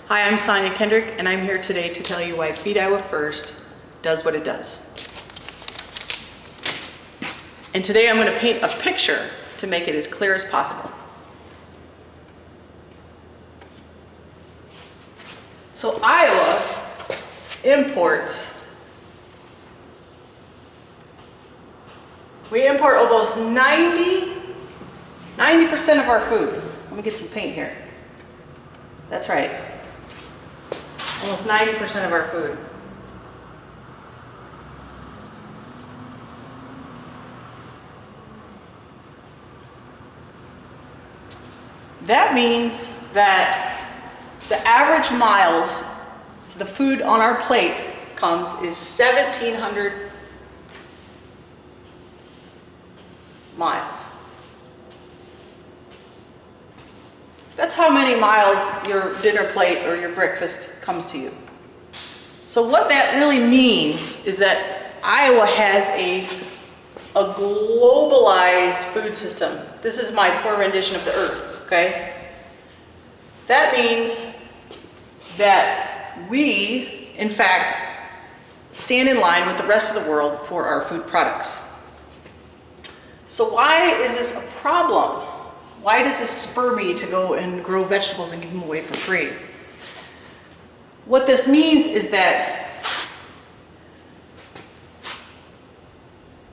Hi, I'm Sonia Kendrick, and I'm here today to tell you why Feed Iowa First does what it does. And today I'm going to paint a picture to make it as clear as possible. So Iowa imports, we import almost 90% of our food. Let me get some paint here. That's right. Almost 90% of our food. That means that the average miles the food on our plate comes is 1,700 miles. That's how many miles your dinner plate or your breakfast comes to you. So what that really means is that Iowa has a globalized food system. This is my poor rendition of the earth, okay? That means that we, in fact, stand in line with the rest of the world for our food products. So why is this a problem? Why does this spur me to go and grow vegetables and give them away for free? What this means is that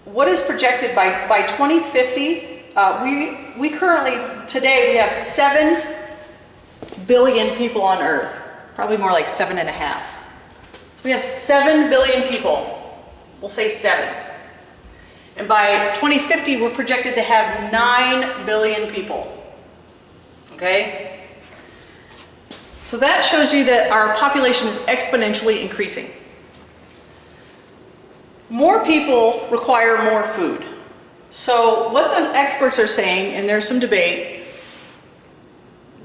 what is projected by 2050, we currently, today we have 7 billion people on Earth, probably more like 7.5. So we have 7 billion people, we'll say 7. And by 2050, we're projected to have 9 billion people, okay? So that shows you that our population is exponentially increasing. More people require more food. So what the experts are saying, and there's some debate,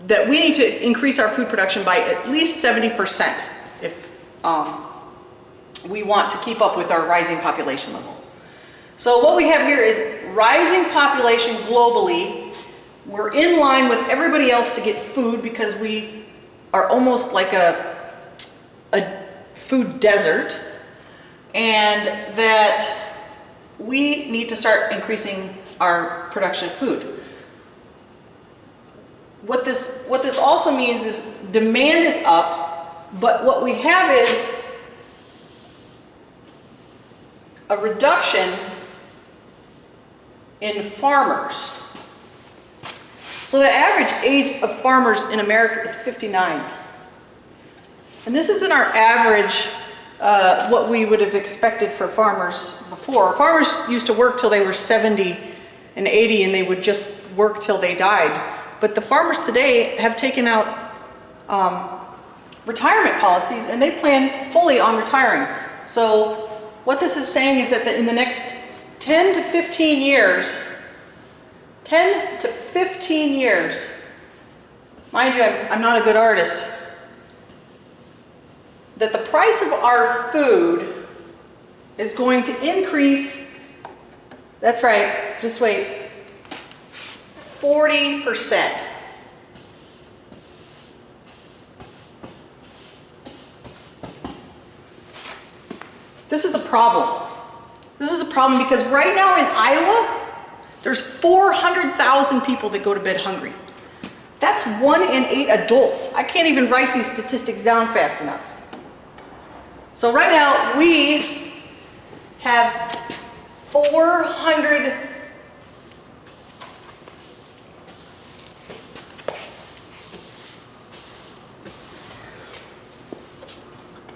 that we need to increase our food production by at least 70% if we want to keep up with our rising population level. So what we have here is rising population globally. We're in line with everybody else to get food because we are almost like a food desert, and that we need to start increasing our production of food. What this also means is demand is up, but what we have is a reduction in farmers. So the average age of farmers in America is 59. And this isn't our average, what we would have expected for farmers before. Farmers used to work till they were 70 and 80, and they would just work till they died. But the farmers today have taken out retirement policies, and they plan fully on retiring. So what this is saying is that in the next 10 to 15 years, mind you, I'm not a good artist, that the price of our food is going to increase, that's right, just wait, 40%. This is a problem. This is a problem because right now in Iowa, there's 400,000 people that go to bed hungry. That's 1 in 8 adults. I can't even write these statistics down fast enough. So right now we have 400.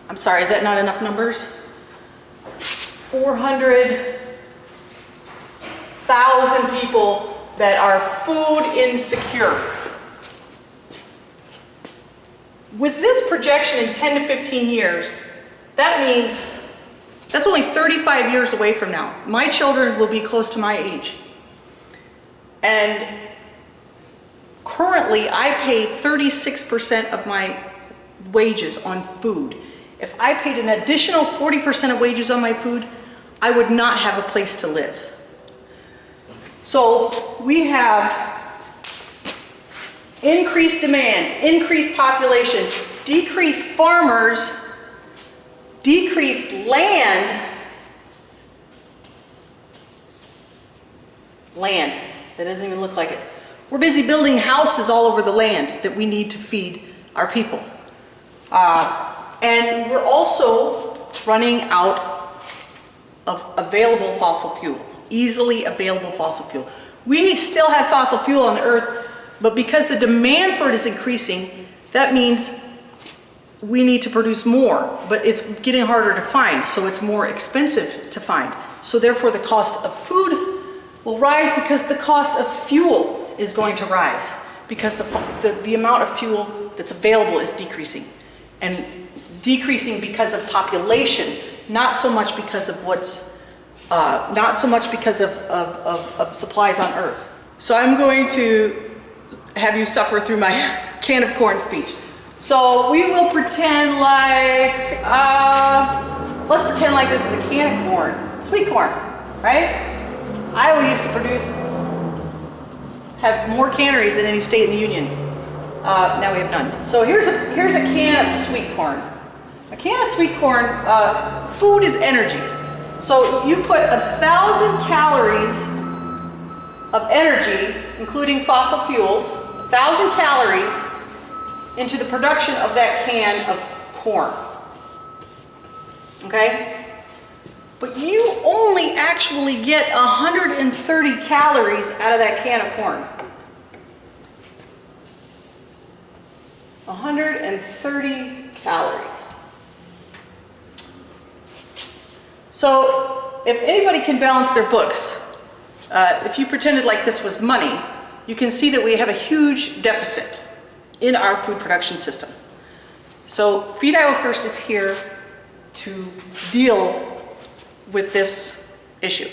I'm sorry, is that not enough numbers? 400,000 people that are food insecure. With this projection in 10 to 15 years, that means that's only 35 years away from now. My children will be close to my age. And currently, I pay 36% of my wages on food. If I paid an additional 40% of wages on my food, I would not have a place to live. So we have increased demand, increased populations, decrease farmers, decrease land, that doesn't even look like it. We're busy building houses all over the land that we need to feed our people. And we're also running out of available fossil fuel, easily available fossil fuel. We still have fossil fuel on the earth, but because the demand for it is increasing, that means we need to produce more, but it's getting harder to find, so it's more expensive to find. So therefore the cost of food will rise because the cost of fuel is going to rise, because the amount of fuel that's available is decreasing. And decreasing because of population, not so much because of of supplies on Earth. So I'm going to have you suffer through my can of corn speech. So we will pretend like, let's pretend like this is a can of corn, sweet corn, right? Iowa used to have more canneries than any state in the union. Now we have none. So here's a can of sweet corn. A can of sweet corn, food is energy. So you put 1,000 calories of energy, including fossil fuels, 1,000 calories into the production of that can of corn. Okay? But you only actually get 130 calories out of that can of corn. 130 calories. So if anybody can balance their books, if you pretended like this was money, you can see that we have a huge deficit in our food production system. So Feed Iowa First is here to deal with this issue.